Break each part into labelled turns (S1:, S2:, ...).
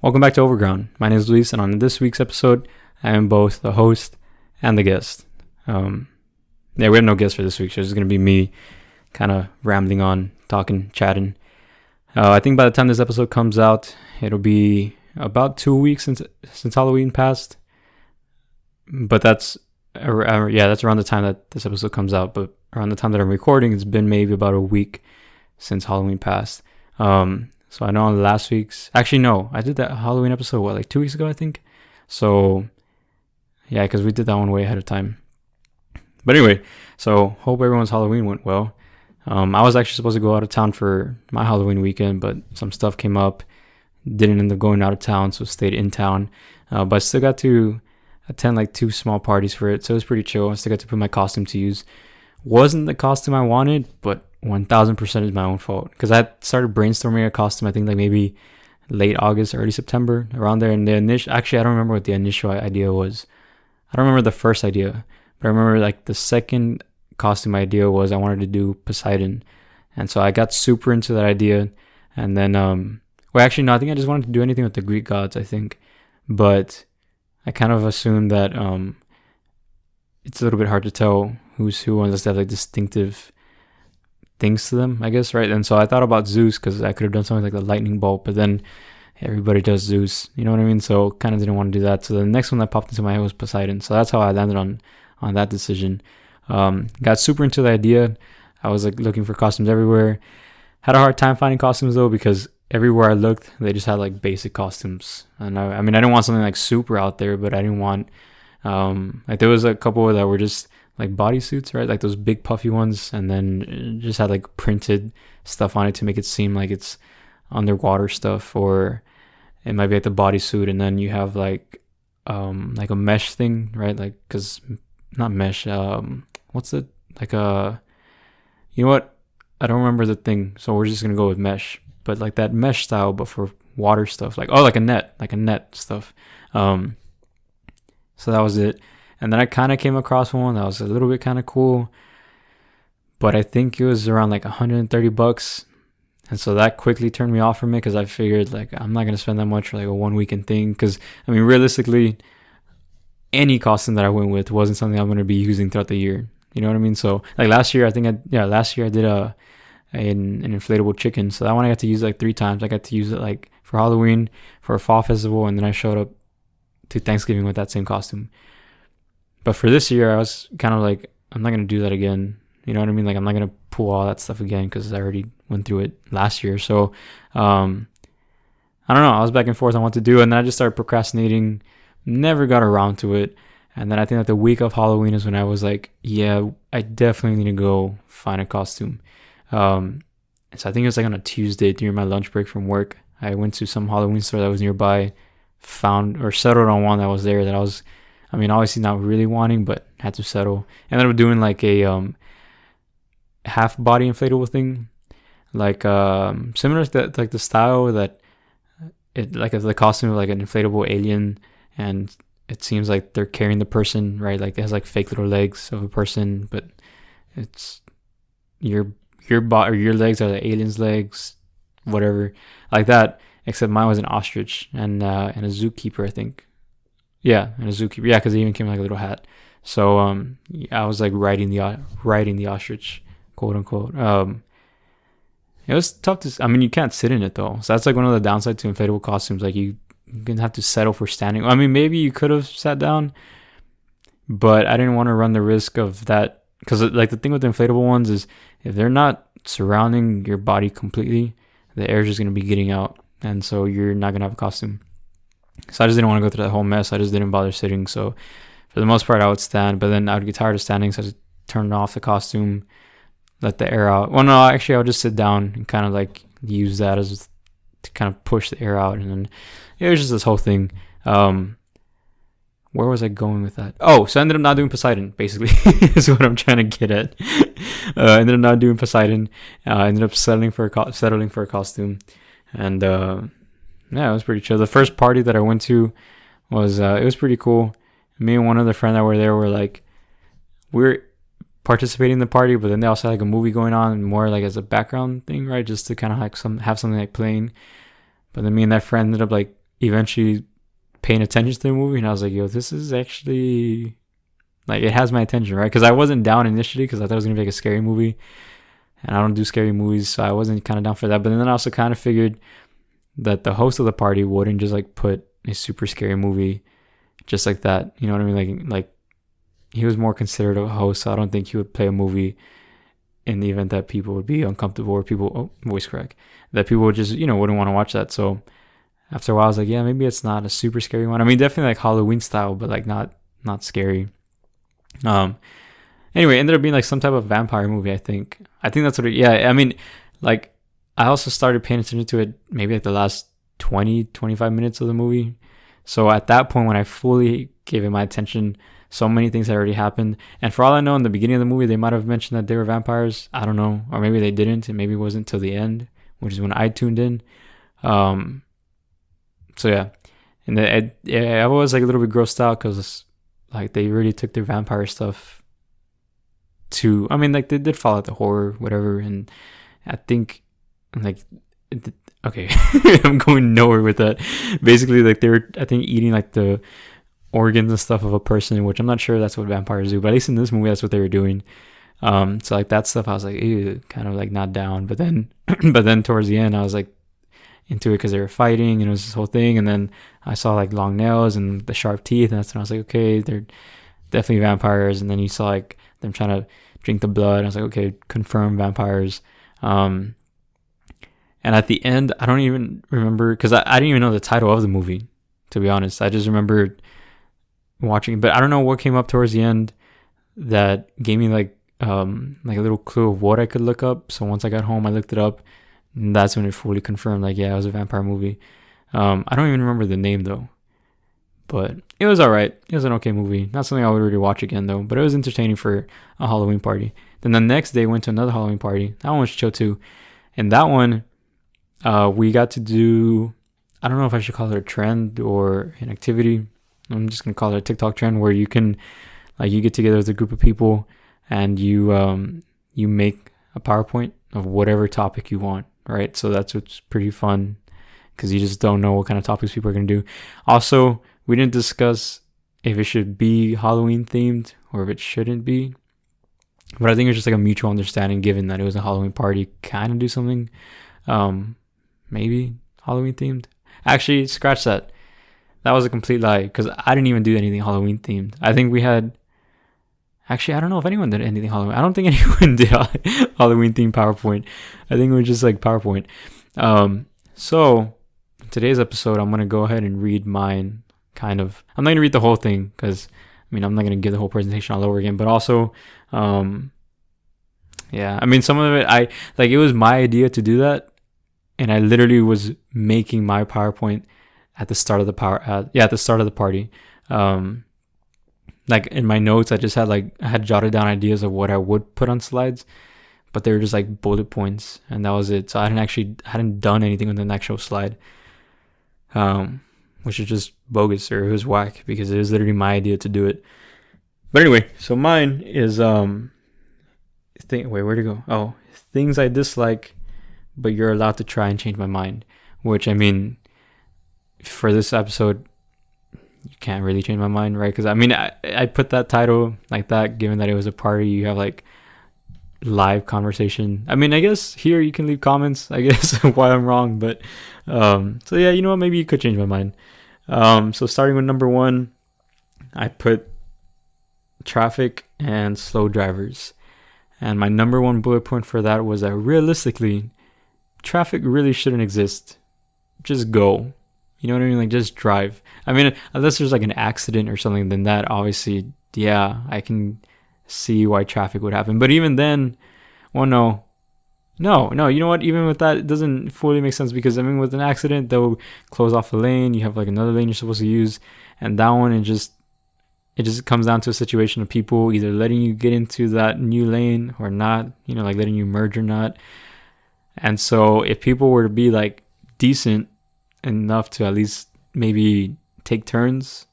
S1: Welcome back to Overground. My name is Luis, and on this week's episode, I am both the host and the guest. We have no guest for this week, so it's just going to be me kind of rambling on, talking, chatting. I think by the time this episode comes out, it'll be about 2 weeks since Halloween passed. But that's around the time that this episode comes out. But around the time that I'm recording, it's been maybe about a week since Halloween passed. So I know on last week's... Actually, no. I did that Halloween episode, 2 weeks ago, I think? So, yeah, because we did that one way ahead of time. But anyway, so hope everyone's Halloween went well. I was actually supposed to go out of town for my Halloween weekend, but some stuff came up. Didn't end up going out of town, so stayed in town. But I still got to attend 2 small parties for it, so it was pretty chill. I still got to put my costume to use. Wasn't the costume I wanted, but 1000% is my own fault, because I started brainstorming a costume I think maybe late August, early September, around there. And the initial, actually I don't remember what the initial idea was. I don't remember the first idea, but I remember the second costume idea was I wanted to do Poseidon. And so I got super into that idea. And then I think I just wanted to do anything with the Greek gods, I think. But I kind of assumed that it's a little bit hard to tell who's who unless they have distinctive things to them, I guess, right? And so I thought about Zeus, because I could have done something like the lightning bolt, but then everybody does Zeus, you know what I mean? So kind of didn't want to do that. So the next one that popped into my head was Poseidon. So that's how I landed on that decision. Got super into the idea. I was looking for costumes everywhere. Had a hard time finding costumes though, because everywhere I looked, they just had basic costumes. And I didn't want something super out there, but I didn't want there was a couple that were just bodysuits, right? Those big puffy ones, and then it just had printed stuff on it to make it seem like it's underwater stuff, or it might be the bodysuit, and then you have a mesh thing, right? Because not mesh, what's it, you know what, I don't remember the thing, so we're just gonna go with mesh, but that mesh style, but for water stuff, like a net stuff. So that was it. And then I kind of came across one that was a little bit kind of cool, but I think it was around $130. And so that quickly turned me off from it, because I figured I'm not going to spend that much for a 1 weekend thing. Because realistically, any costume that I went with wasn't something I'm going to be using throughout the year. You know what I mean? So last year, I did an inflatable chicken. So that one I got to use 3 times. I got to use it for Halloween, for a fall festival, and then I showed up to Thanksgiving with that same costume. But for this year, I was kind of I'm not going to do that again. You know what I mean? I'm not going to pull all that stuff again, because I already went through it last year. So, I don't know. I was back and forth on what to do. And then I just started procrastinating. Never got around to it. And then I think that the week of Halloween is when I was yeah, I definitely need to go find a costume. So I think it was on a Tuesday during my lunch break from work. I went to some Halloween store that was nearby, found or settled on one that was there that I was... obviously not really wanting, but had to settle. Ended up doing a half body inflatable thing, similar to the style that it the costume of an inflatable alien, and it seems like they're carrying the person, right? It has fake little legs of a person, but it's your body or your legs are the alien's legs, whatever, like that. Except mine was an ostrich and a zookeeper, I think. Yeah, and a zookeeper. Yeah, because it even came with a little hat. So I was riding the ostrich, quote unquote. It was tough to. You can't sit in it though. So that's one of the downsides to inflatable costumes. You can have to settle for standing. Maybe you could have sat down, but I didn't want to run the risk of that, because the thing with the inflatable ones is if they're not surrounding your body completely, the air is just gonna be getting out, and so you're not gonna have a costume. So I just didn't want to go through that whole mess. I just didn't bother sitting. So for the most part, I would stand, but then I would get tired of standing, so I just turned off the costume, let the air out. Well, no, actually, I would just sit down and kind of use that as to kind of push the air out. And then it was just this whole thing. Where was I going with that? Oh, so I ended up not doing Poseidon, basically, is what I'm trying to get at. I ended up not doing Poseidon. I ended up settling for a costume. And yeah, it was pretty chill. The first party that I went to was, it was pretty cool. Me and one other friend that were there were we're participating in the party, but then they also had a movie going on, more as a background thing, right? Just to kind of have something playing. But then me and that friend ended up eventually paying attention to the movie, and I was like, yo, this is actually like, it has my attention, right? Because I wasn't down initially because I thought it was gonna be like a scary movie, and I don't do scary movies, so I wasn't kind of down for that. But then I also kind of figured that the host of the party wouldn't just like put a super scary movie just like that. You know what I mean? Like he was more considerate of a host, so I don't think he would play a movie in the event that people would be uncomfortable, or voice crack, that people would just, wouldn't want to watch that. So after a while I was like, yeah, maybe it's not a super scary one. I mean, definitely like Halloween style, but like not scary. Anyway, it ended up being like some type of vampire movie. I think that's what I mean, like, I also started paying attention to it maybe like the last 20-25 minutes of the movie. So at that point, when I fully gave it my attention, so many things had already happened. And for all I know, in the beginning of the movie, they might have mentioned that they were vampires. I don't know. Or maybe they didn't. And maybe it wasn't till the end, which is when I tuned in. So yeah. And I was like a little bit grossed out because like they really took their vampire stuff to, I mean, like they did follow the horror, whatever. And I think like, okay, I'm going nowhere with that. Basically, like they were, I think, eating like the organs and stuff of a person, which I'm not sure that's what vampires do, but at least in this movie that's what they were doing. So like that stuff I was like, ew, kind of like not down. But then towards the end I was like into it because they were fighting and it was this whole thing. And then I saw like long nails and the sharp teeth, and that's when I was like, okay, they're definitely vampires. And then you saw like them trying to drink the blood, and I was like, okay, confirmed vampires. And at the end, I don't even remember, because I didn't even know the title of the movie, to be honest. I just remembered watching, but I don't know what came up towards the end that gave me like a little clue of what I could look up. So once I got home, I looked it up, and that's when it fully confirmed, like, yeah, it was a vampire movie. I don't even remember the name though, but it was all right. It was an okay movie. Not something I would really watch again though, but it was entertaining for a Halloween party. Then the next day, went to another Halloween party. That one was chill too, and that one, we got to do, I don't know if I should call it a trend or an activity. I'm just going to call it a TikTok trend, where you can, like, you get together with a group of people and you make a PowerPoint of whatever topic you want, right? So that's what's pretty fun, because you just don't know what kind of topics people are going to do. Also, we didn't discuss if it should be Halloween themed or if it shouldn't be, but I think it's just like a mutual understanding, given that it was a Halloween party, kind of do something maybe Halloween themed. Actually, scratch that. That was a complete lie, because I didn't even do anything Halloween themed. I think we had, actually, I don't know if anyone did anything Halloween. I don't think anyone did Halloween themed PowerPoint. I think it was just like PowerPoint. So today's episode, I'm going to go ahead and read mine, kind of. I'm not going to read the whole thing, because I mean, I'm not going to give the whole presentation all over again, but also, yeah, I mean, some of it, it was my idea to do that. And I literally was making my PowerPoint at the start of the party. Like in my notes, I had jotted down ideas of what I would put on slides, but they were just like bullet points, and that was it. So I hadn't done anything with an actual slide, which is just bogus, or it was whack, because it was literally my idea to do it. But anyway, so mine is where'd it go? Oh, things I dislike, but you're allowed to try and change my mind. Which, I mean, for this episode, you can't really change my mind, right? Because I mean, I put that title like that, given that it was a party. You have like live conversation. I mean, I guess here you can leave comments, I guess, why I'm wrong. But so yeah, you know what? Maybe you could change my mind. So starting with number 1, I put traffic and slow drivers. And my number 1 bullet point for that was that realistically, traffic really shouldn't exist. Just go. You know what I mean? Like, just drive. I mean, unless there's like an accident or something, then that obviously, yeah, I can see why traffic would happen. But even then, well, no, you know what? Even with that, it doesn't fully make sense, because I mean, with an accident, they'll close off a lane. You have like another lane you're supposed to use, and that one, it just comes down to a situation of people either letting you get into that new lane or not, you know, like letting you merge or not. And so if people were to be like decent enough to at least maybe take turns,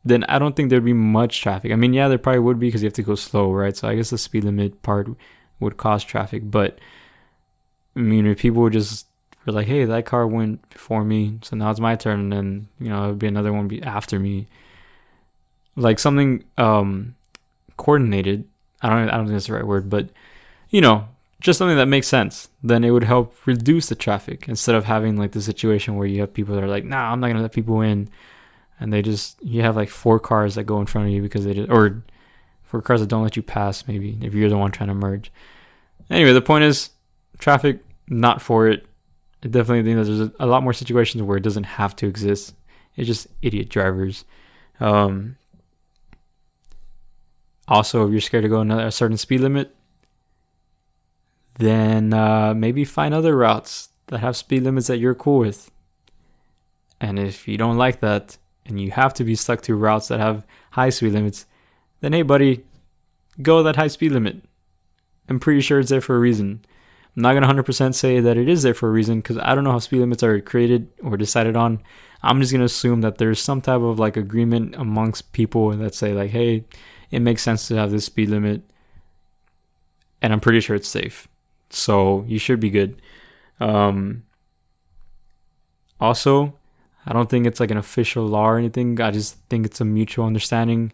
S1: then I don't think there'd be much traffic. I mean, yeah, there probably would be, because you have to go slow, right? So I guess the speed limit part would cause traffic. But I mean, if people would just We're like, hey, that car went before me, so now it's my turn, and then it'll be another one after me. Like something coordinated. I don't think that's the right word, but just something that makes sense. Then it would help reduce the traffic instead of having like the situation where you have people that are like, nah, I'm not gonna let people in, and you have like 4 cars that go in front of you because or 4 cars that don't let you pass, maybe if you're the one trying to merge. Anyway, the point is, traffic, not for it. I definitely think that there's a lot more situations where it doesn't have to exist. It's just idiot drivers. Also, if you're scared to go a certain speed limit, then maybe find other routes that have speed limits that you're cool with. And if you don't like that, and you have to be stuck to routes that have high speed limits, then hey buddy, go that high speed limit. I'm pretty sure it's there for a reason. I'm not going to 100% say that it is there for a reason because I don't know how speed limits are created or decided on. I'm just going to assume that there's some type of like agreement amongst people that say like, hey, it makes sense to have this speed limit. And I'm pretty sure it's safe. So you should be good. Also, I don't think it's like an official law or anything. I just think it's a mutual understanding.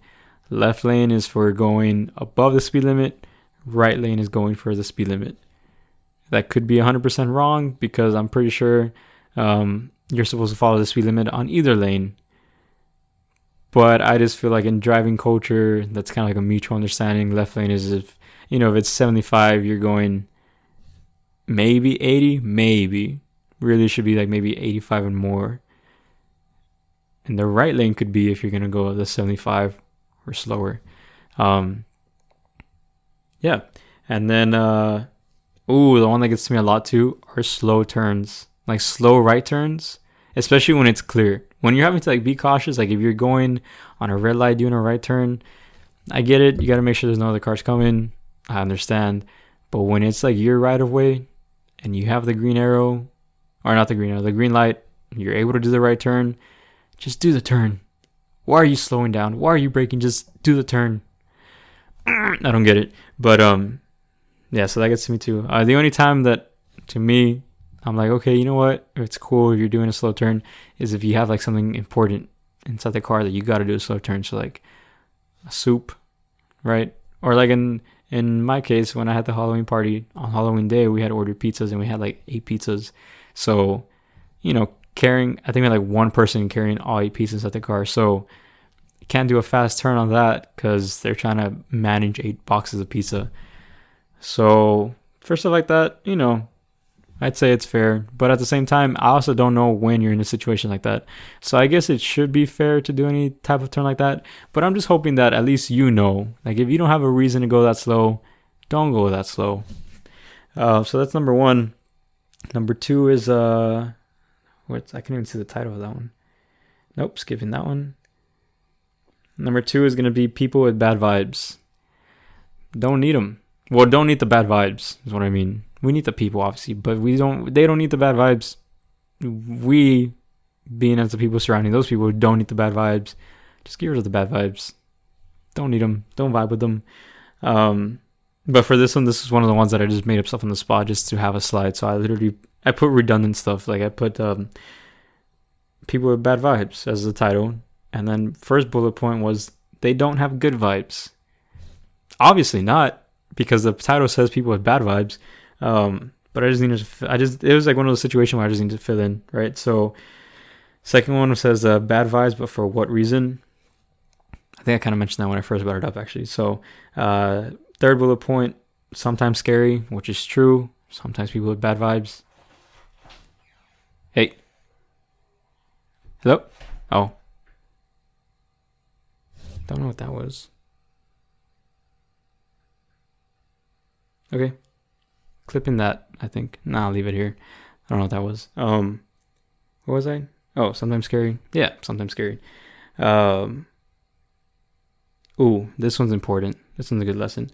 S1: Left lane is for going above the speed limit. Right lane is going for the speed limit. That could be 100% wrong because I'm pretty sure you're supposed to follow the speed limit on either lane. But I just feel like in driving culture, that's kind of like a mutual understanding. Left lane is if it's 75, you're going maybe 80, maybe. Really should be like maybe 85 and more. And the right lane could be if you're going to go the 75 or slower. Yeah. And then, the one that gets to me a lot too are slow turns. Like slow right turns, especially when it's clear. When you're having to like be cautious, like if you're going on a red light doing a right turn, I get it. You got to make sure there's no other cars coming. I understand. But when it's like your right of way and you have the green arrow, or not the green arrow, the green light, you're able to do the right turn, just do the turn. Why are you slowing down? Why are you braking? Just do the turn. I don't get it. But yeah, so that gets to me too. The only time that to me I'm like, okay, you know what? It's cool if you're doing a slow turn is if you have like something important inside the car that you got to do a slow turn. So like a soup, right? Or like in my case, when I had the Halloween party on Halloween day, we had ordered pizzas and we had like 8 pizzas. So, carrying, I think we had like one person carrying all 8 pizzas at the car. So you can't do a fast turn on that because they're trying to manage 8 boxes of pizza. So for stuff like that, I'd say it's fair. But at the same time, I also don't know when you're in a situation like that. So I guess it should be fair to do any type of turn like that. But I'm just hoping that at least like if you don't have a reason to go that slow, don't go that slow. So that's number 1. Number 2 is I can't even see the title of that one. Nope, skipping that one. Number 2 is going to be people with bad vibes. Don't need them. Well, don't need the bad vibes is what I mean. We need the people, obviously, but they don't need the bad vibes. We, being as the people surrounding those people who don't need the bad vibes, just get rid of the bad vibes. Don't need them. Don't vibe with them. But for this one, this is one of the ones that I just made up stuff on the spot just to have a slide. So I put redundant stuff. Like I put people with bad vibes as the title. And then first bullet point was they don't have good vibes. Obviously not, because the title says people with bad vibes. But it was like one of those situations where I just need to fill in, right? So second one says bad vibes, but for what reason? I think I kind of mentioned that when I first brought it up, actually. So third bullet point, sometimes scary, which is true. Sometimes people with bad vibes. Hey. Hello? Oh. Don't know what that was. Okay. Clipping that, I think. Nah, I'll leave it here. I don't know what that was. What was I? Oh, sometimes scary. Yeah, sometimes scary. This one's important. This one's a good lesson.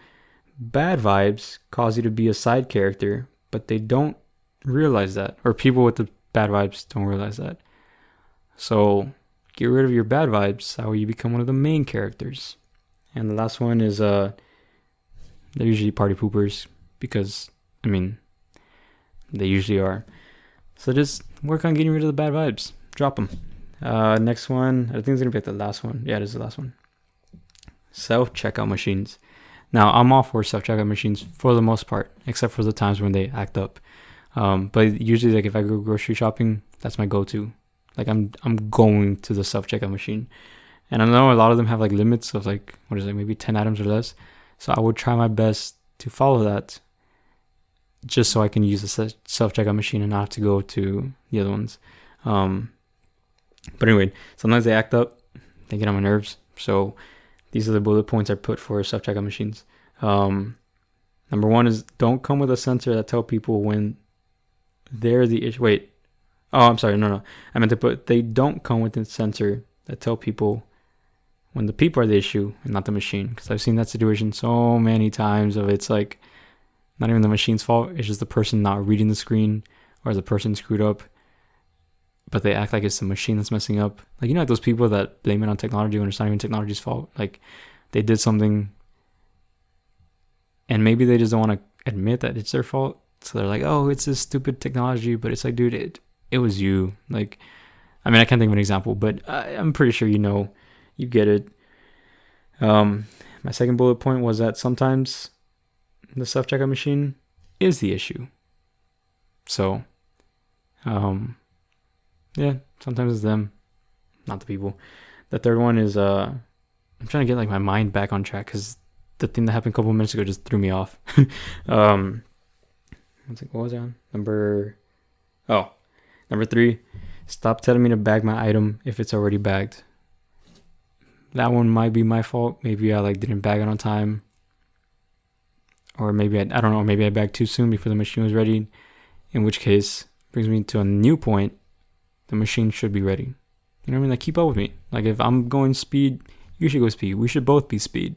S1: Bad vibes cause you to be a side character, but they don't realize that. Or people with the bad vibes don't realize that. So get rid of your bad vibes. That way you become one of the main characters. And the last one is they're usually party poopers because, they usually are. So just work on getting rid of the bad vibes. Drop them. Next one, I think it's gonna be like the last one. Yeah, it is the last one. Self-checkout machines. Now, I'm all for self-checkout machines for the most part, except for the times when they act up. But usually, like if I go grocery shopping, that's my go-to. Like I'm going to the self-checkout machine, and I know a lot of them have like limits of like what is it, maybe 10 items or less. So I would try my best to follow that, just so I can use the self-checkout machine and not have to go to the other ones. But anyway, sometimes they act up, they get on my nerves. So these are the bullet points I put for self-checkout machines. Number one is don't come with a sensor that tell people when they're the issue. Wait. Oh, I'm sorry. No. I meant to put they don't come with a sensor that tell people when the people are the issue and not the machine. Because I've seen that situation so many times of it's like not even the machine's fault. It's just the person not reading the screen or the person screwed up. But they act like it's the machine that's messing up. Like, like those people that blame it on technology when it's not even technology's fault. Like, they did something and maybe they just don't want to admit that it's their fault. So they're like, oh, it's this stupid technology. But it's like, dude, it was you. Like, I mean, I can't think of an example, but I'm pretty sure you get it. My second bullet point was that sometimes the self-checkout machine is the issue. So, yeah, sometimes it's them, not the people. The third one is I'm trying to get like my mind back on track because the thing that happened a couple of minutes ago just threw me off. What was I on? Number 3, stop telling me to bag my item if it's already bagged. That one might be my fault. Maybe I didn't bag it on time, or maybe I don't know. Maybe I bagged too soon before the machine was ready. In which case, brings me to a new point. The machine should be ready. You know what I mean? Like, keep up with me. Like, if I'm going speed, you should go speed. We should both be speed.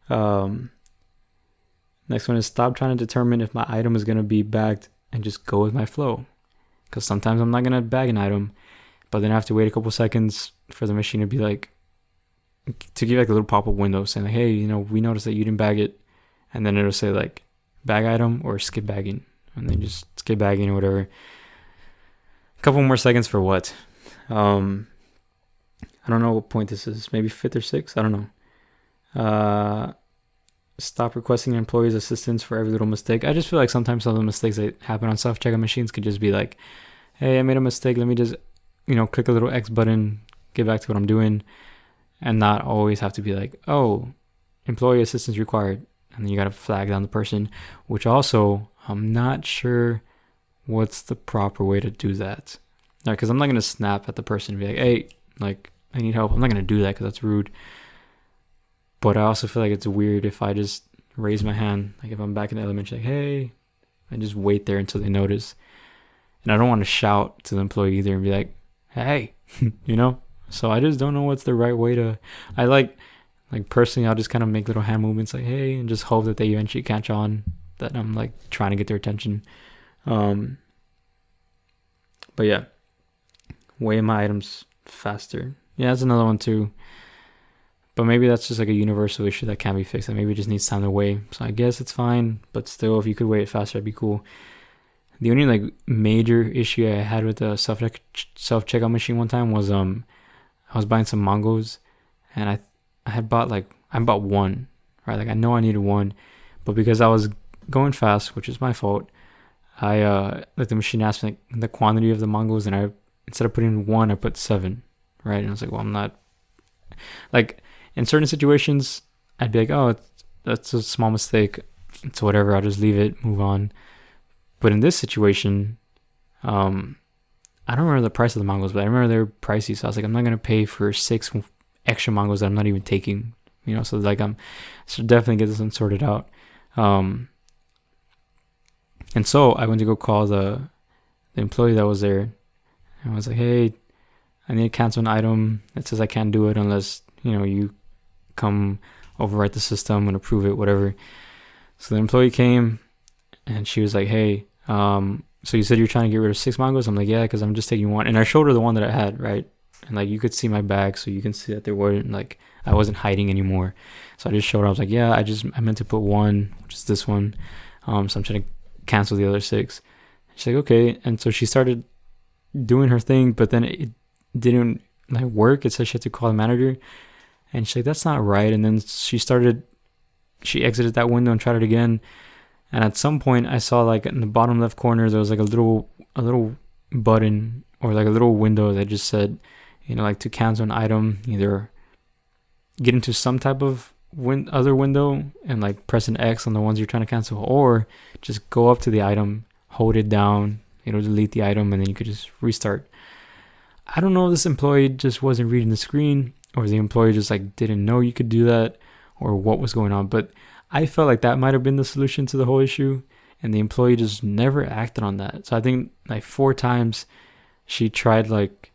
S1: Next one is stop trying to determine if my item is going to be bagged and just go with my flow. Because sometimes I'm not going to bag an item, but then I have to wait a couple seconds for the machine to be like, to give like a little pop-up window saying like, hey, we noticed that you didn't bag it. And then it'll say like bag item or skip bagging. And then just skip bagging or whatever. A couple more seconds for what? I don't know what point this is. Maybe 5th or 6th? I don't know. Stop requesting employees' assistance for every little mistake. I just feel like sometimes some of the mistakes that happen on self-checkout machines could just be like, hey, I made a mistake. Let me just, click a little X button, get back to what I'm doing, and not always have to be like, oh, employee assistance required. And then you got to flag down the person, which also I'm not sure what's the proper way to do that. Because I'm not going to snap at the person and be like, hey, I need help. I'm not going to do that because that's rude. But I also feel like it's weird if I just raise my hand. Like if I'm back in the elementary, like, hey, I just wait there until they notice. And I don't want to shout to the employee either and be like, hey, So I just don't know what's the right way to, I like personally, I'll just kind of make little hand movements like, hey, and just hope that they eventually catch on that I'm trying to get their attention. But yeah, weigh my items faster. Yeah, that's another one too. But maybe that's just a universal issue that can't be fixed. That maybe it just needs time to weigh. So I guess it's fine. But still, if you could weigh it faster, that'd be cool. The only major issue I had with the self-checkout machine one time was I was buying some mangoes, and I had bought I bought one, right? I know I needed one, but because I was going fast, which is my fault, I the machine asked me the quantity of the mangoes, and I instead of putting 1, I put 7, right? And I was like, well, I'm not in certain situations, I'd be like, oh, that's a small mistake. It's whatever. I'll just leave it, move on. But in this situation, I don't remember the price of the mangoes, but I remember they were pricey. So I was like, I'm not going to pay for 6 extra mangoes that I'm not even taking, so I'm should definitely get this one sorted out. And so I went to go call the employee that was there. And I was like, hey, I need to cancel an item. It says I can't do it unless, you come overwrite the system and approve it, whatever. So the employee came and she was like, hey, so you said you're trying to get rid of 6 mangoes? I'm like, yeah, because I'm just taking 1. And I showed her the one that I had, right? And you could see my bag, so you can see that there weren't I wasn't hiding anymore. So I just showed her. I was like, yeah, I meant to put 1, which is this one. So I'm trying to cancel the other 6. She's like, okay. And so she started doing her thing, but then it didn't like work. It said she had to call the manager, and she's like, that's not right. And then she exited that window and tried it again. And at some point, I saw like in the bottom left corner there was like a little button or like a little window that just said, like to cancel an item, either get into some type of other window and like press an X on the ones you're trying to cancel, or just go up to the item, hold it down, delete the item, and then you could just restart. I don't know if this employee just wasn't reading the screen, or the employee just like didn't know you could do that, or what was going on, but I felt like that might have been the solution to the whole issue, and the employee just never acted on that. So I think like 4 times she tried like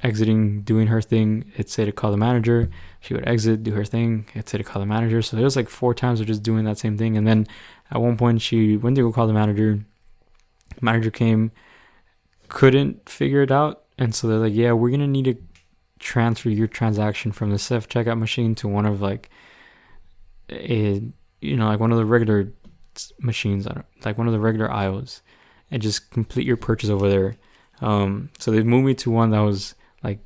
S1: exiting, doing her thing, it'd say to call the manager. She would exit, do her thing, it'd say to call the manager. So it was like 4 times of just doing that same thing. And then at one point she went to go call the manager. Manager came, couldn't figure it out, and so they're like, yeah, we're gonna need to transfer your transaction from the self checkout machine to one of like like one of the regular machines, like one of the regular aisles, and just complete your purchase over there. So they moved me to one that was like,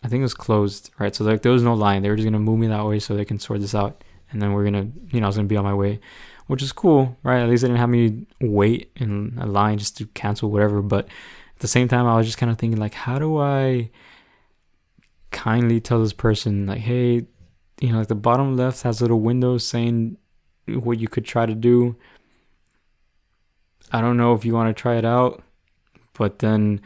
S1: I think it was closed, right? So like there was no line. They were just gonna move me that way so they can sort this out, and then we're gonna, I was gonna be on my way, which is cool, right? At least they didn't have me wait in a line just to cancel whatever. But at the same time, I was just kind of thinking like, how do I kindly tell this person like, hey, like the bottom left has little windows saying what you could try to do. I don't know if you want to try it out, but then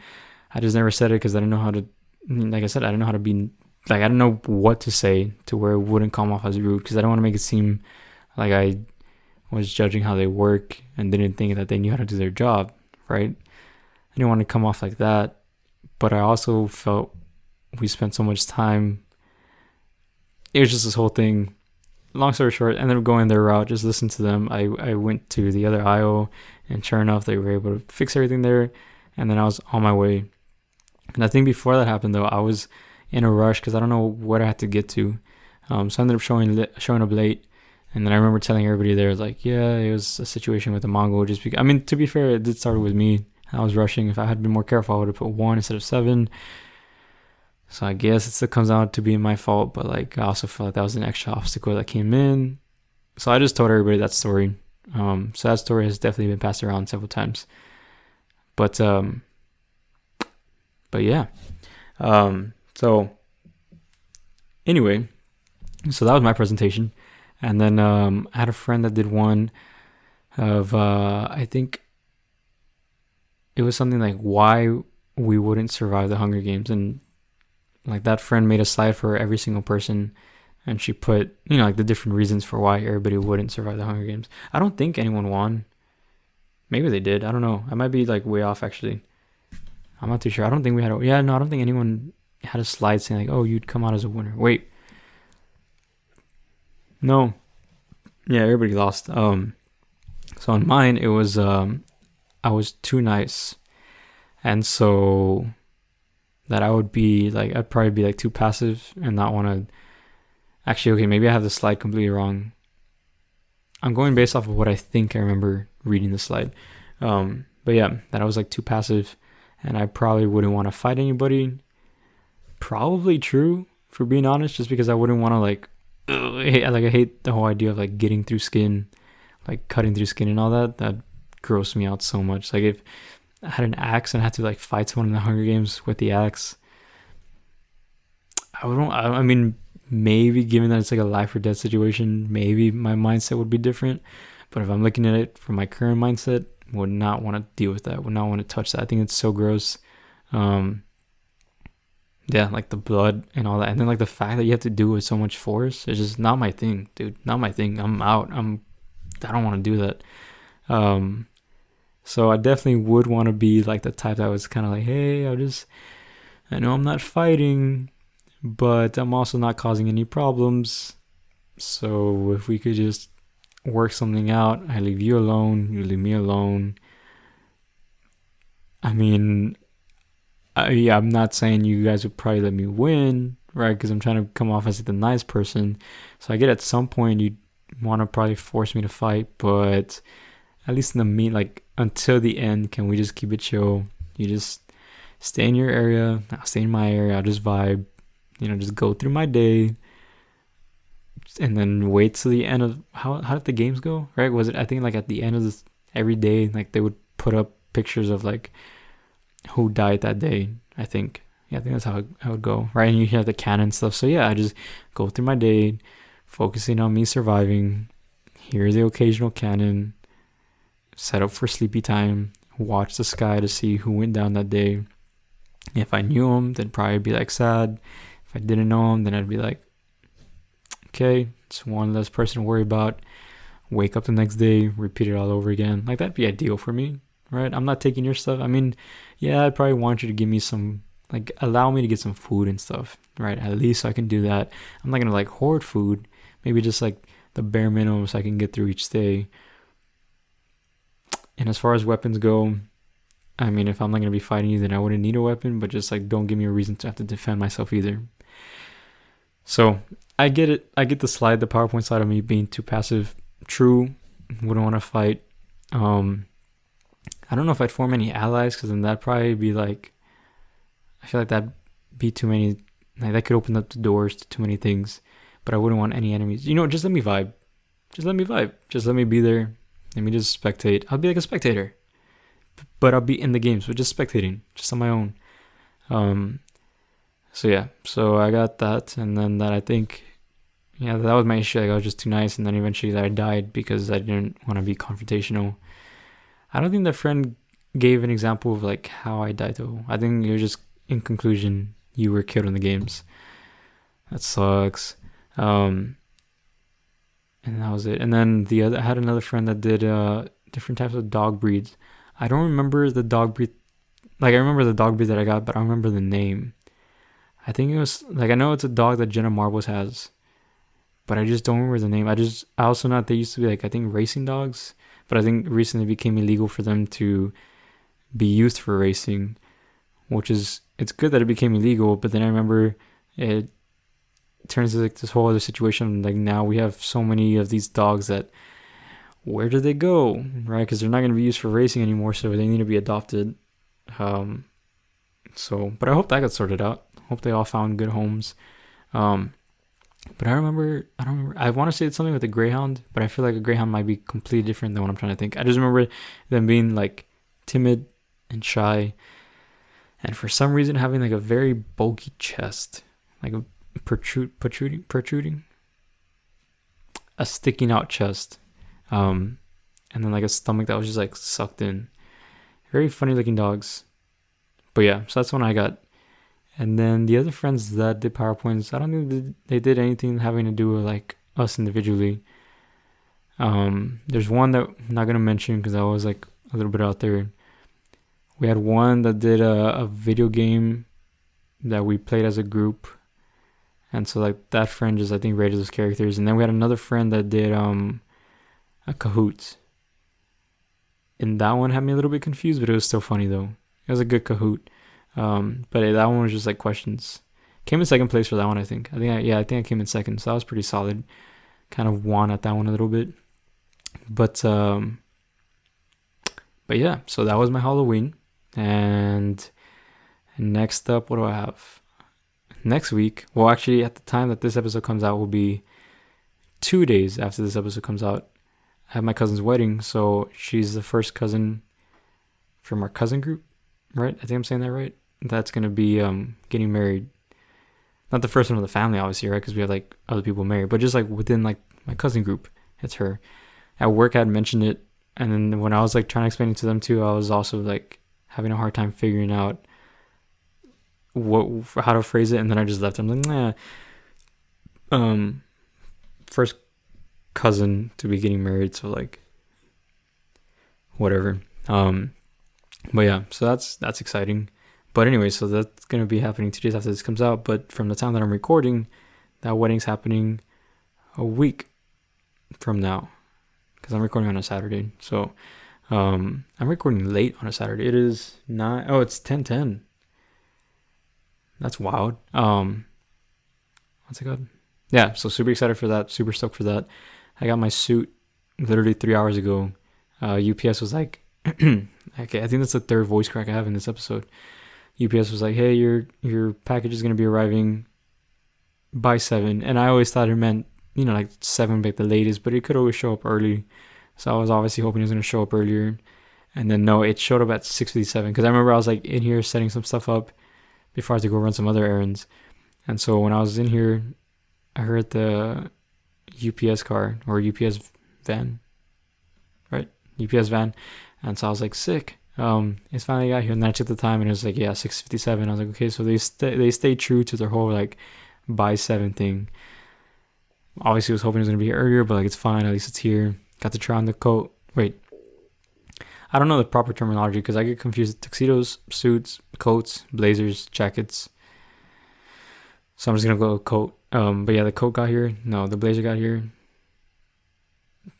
S1: I just never said it because I didn't know how to, like I said, I didn't know how to be, like, I don't know what to say to where it wouldn't come off as rude, because I don't want to make it seem like I was judging how they work and didn't think that they knew how to do their job, right? I didn't want to come off like that, but I also felt we spent so much time. It was just this whole thing. Long story short, I ended up going their route, just listened to them. I went to the other aisle, and sure enough, they were able to fix everything there, and then I was on my way. And I think before that happened, though, I was in a rush because I don't know what I had to get to. So I ended up showing up late, and then I remember telling everybody there, like, yeah, it was a situation with the Mongo. Just because, I mean, to be fair, it did start with me. I was rushing. If I had been more careful, I would have put 1 instead of 7. So I guess it still comes out to being my fault, but like I also felt like that was an extra obstacle that came in. So I just told everybody that story. So that story has definitely been passed around several times. But yeah. So anyway, so that was my presentation. And then I had a friend that did one of I think it was something like why we wouldn't survive the Hunger Games, and like that friend made a slide for every single person, and she put, like the different reasons for why everybody wouldn't survive the Hunger Games. I don't think anyone won. Maybe they did. I don't know. I might be like way off actually. I'm not too sure. I don't think we had I don't think anyone had a slide saying like, oh, you'd come out as a winner. Wait. No. Yeah, everybody lost. So on mine, it was, I was too nice. And so that I'd probably be like too passive and not want to. Actually, okay, maybe I have the slide completely wrong. I'm going based off of what I think I remember reading the slide. But yeah, that I was like too passive and I probably wouldn't want to fight anybody. Probably true, for being honest, just because I wouldn't want to I hate the whole idea of like getting through skin, like cutting through skin and all that. That grossed me out so much. Like if I had an axe and I had to like fight someone in the Hunger Games with the axe, I mean, maybe given that it's like a life or death situation, maybe my mindset would be different. But if I'm looking at it from my current mindset, would not want to deal with that, would not want to touch that. I think it's so gross. Yeah, like the blood and all that. And then like the fact that you have to do it with so much force, it's just not my thing, dude. Not my thing. I'm out. I don't want to do that. So I definitely would want to be like the type that was kind of like, hey, I know I'm not fighting, but I'm also not causing any problems. So if we could just work something out, I leave you alone, you leave me alone. I mean, I'm not saying you guys would probably let me win, right? Because I'm trying to come off as the nice person. So I get at some point you'd want to probably force me to fight, but at least in the mean, like until the end, can we just keep it chill? You just stay in your area, I'll stay in my area, I'll just vibe, just go through my day, and then wait till the end of how did the games go? Right? Was it, I think, like at the end of this every day, like they would put up pictures of like who died that day. I think. Yeah, I think that's how it would go. Right? And you have the canon stuff. So yeah, I just go through my day, focusing on me surviving, hear the occasional cannon, set up for sleepy time, watch the sky to see who went down that day. If I knew him, then probably be like sad. If I didn't know him, then I'd be like, okay, it's one less person to worry about. Wake up the next day, repeat it all over again. Like, that'd be ideal for me, right? I'm not taking your stuff. I mean, yeah, I'd probably want you to give me some, like, allow me to get some food and stuff, right? At least I can do that. I'm not gonna like hoard food. Maybe just like the bare minimum so I can get through each day. And as far as weapons go, I mean, if I'm not gonna be fighting you, then I wouldn't need a weapon. But just like, don't give me a reason to have to defend myself either. So I get it. I get the PowerPoint slide of me being too passive. True, wouldn't want to fight. I don't know if I'd form any allies, because then that'd probably be like, I feel like that'd be too many. Like, that could open up the doors to too many things. But I wouldn't want any enemies. Just let me vibe. Just let me vibe. Just let me be there. Let me just spectate. I'll be like a spectator, but I'll be in the games, but just spectating, just on my own. So yeah, so I got that, and then that, I think, yeah, that was my issue. Like, I was just too nice, and then eventually I died because I didn't want to be confrontational. I don't think the friend gave an example of like how I died though. I think you're just, in conclusion, you were killed in the games. That sucks. And that was it. And then I had another friend that did different types of dog breeds. I don't remember the dog breed. Like, I remember the dog breed that I got, but I don't remember the name. I think it was, like, I know it's a dog that Jenna Marbles has, but I just don't remember the name. I also know they used to be, like, I think racing dogs, but I think recently it became illegal for them to be used for racing, it's good that it became illegal, but then I remember it turns into like this whole other situation. Like, now we have so many of these dogs that, where do they go, right? Because they're not going to be used for racing anymore, so they need to be adopted. But I hope that got sorted out. Hope they all found good homes. But I don't remember. I want to say it's something with a greyhound, but I feel like a greyhound might be completely different than what I'm trying to think. I just remember them being like timid and shy, and for some reason having like a very bulky chest, like a protruding, a sticking out chest, and then like a stomach that was just like sucked in. Very funny looking dogs. But yeah, so that's when I got. And then the other friends that did PowerPoints, I don't think they did anything having to do with like us individually. There's one that I'm not gonna mention because I was like a little bit out there. We had one that did a video game that we played as a group, and so like that friend just, I think, rated those characters. And then we had another friend that did a Kahoot, and that one had me a little bit confused, but it was still funny though. It was a good Kahoot. But that one was just like questions. Came in second place for that one, I think. I think I came in second, so that was pretty solid. Kind of won at that one a little bit. But yeah, so that was my Halloween. And next up, what do I have? Next week, well, actually, at the time that this episode comes out will be 2 days after this episode comes out. I have my cousin's wedding, so she's the first cousin from our cousin group, right? I think I'm saying that right. That's gonna be getting married. Not the first one of the family, obviously, right? Because we have like other people married, but just like within like my cousin group, it's her. At work, I had mentioned it, and then when I was like trying to explain it to them too, I was also like having a hard time figuring out how to phrase it, and then I just left. I'm like, nah. First cousin to be getting married, so like whatever. But yeah, so that's exciting. But anyway, so that's going to be happening 2 days after this comes out. But from the time that I'm recording, that wedding's happening a week from now. Because I'm recording on a Saturday. So I'm recording late on a Saturday. It is it's 10:10. That's wild. What's it called? Yeah, so super excited for that. Super stoked for that. I got my suit literally 3 hours ago. UPS was like, okay, I think that's the third voice crack I have in this episode. UPS was like, hey, your package is gonna be arriving by 7, and I always thought it meant, like 7 like the latest, but it could always show up early. So I was obviously hoping it was gonna show up earlier, and then no, it showed up at 6:57 because I remember I was like in here setting some stuff up before I had to go run some other errands, and so when I was in here, I heard the UPS car or UPS van, right? UPS van, and so I was like, sick. It's finally got here, and then I checked the time, and it was like, yeah, 6:57. I was like, okay, so they stayed true to their whole like by 7 thing. Obviously, I was hoping it was gonna be earlier, but like it's fine. At least it's here. Got to try on the coat. Wait, I don't know the proper terminology because I get confused with tuxedos, suits, coats, blazers, jackets. So I'm just gonna go with coat. But yeah, the coat got here. No, the blazer got here.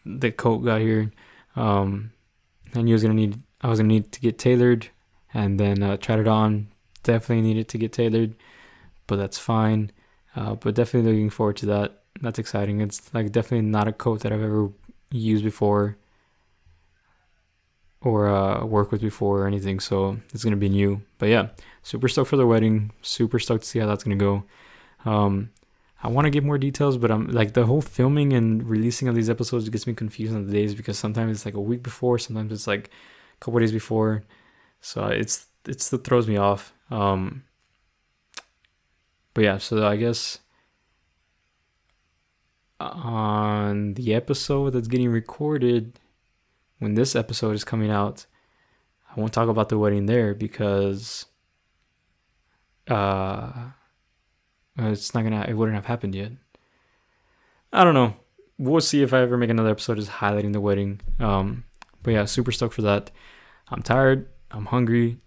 S1: The coat got here. And I was gonna need to get tailored, and then tried it on. Definitely needed to get tailored, but that's fine. But definitely looking forward to that. That's exciting. It's like definitely not a coat that I've ever used before or worked with before or anything, so it's gonna be new. But yeah, super stoked for the wedding. Super stoked to see how that's gonna go. I want to give more details, but I'm like the whole filming and releasing of these episodes gets me confused on the days because sometimes it's like a week before, sometimes it's like a couple of days before, so it still throws me off. But yeah, so I guess on the episode that's getting recorded, when this episode is coming out, I won't talk about the wedding there because it wouldn't have happened yet. I don't know. We'll see if I ever make another episode just highlighting the wedding. But yeah, super stoked for that. I'm tired. I'm hungry.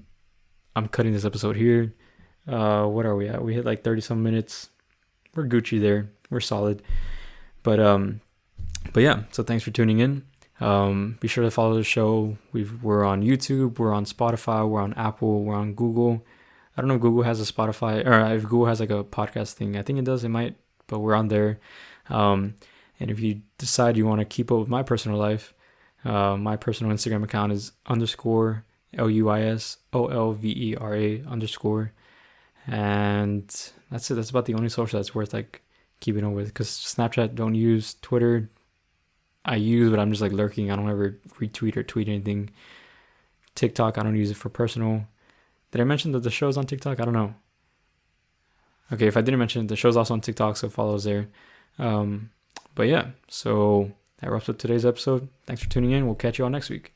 S1: I'm cutting this episode here. What are we at? We hit like 30 some minutes. We're Gucci there. We're solid. But yeah, so thanks for tuning in. Be sure to follow the show. We're on YouTube, we're on Spotify, we're on Apple, we're on Google. I don't know if Google has a Spotify, or if Google has like a podcast thing. I think it does, it might, but we're on there. And if you decide you want to keep up with my personal life, my personal Instagram account is _LuisOlvera _. And that's it. That's about the only social that's worth like keeping up with, because Snapchat don't use, Twitter I use, but I'm just like lurking. I don't ever retweet or tweet anything. TikTok, I don't use it for personal. Did I mention that the show's on TikTok? I don't know. Okay, if I didn't mention it, the show's also on TikTok, so follow us there. But yeah, so that wraps up today's episode. Thanks for tuning in. We'll catch you all next week.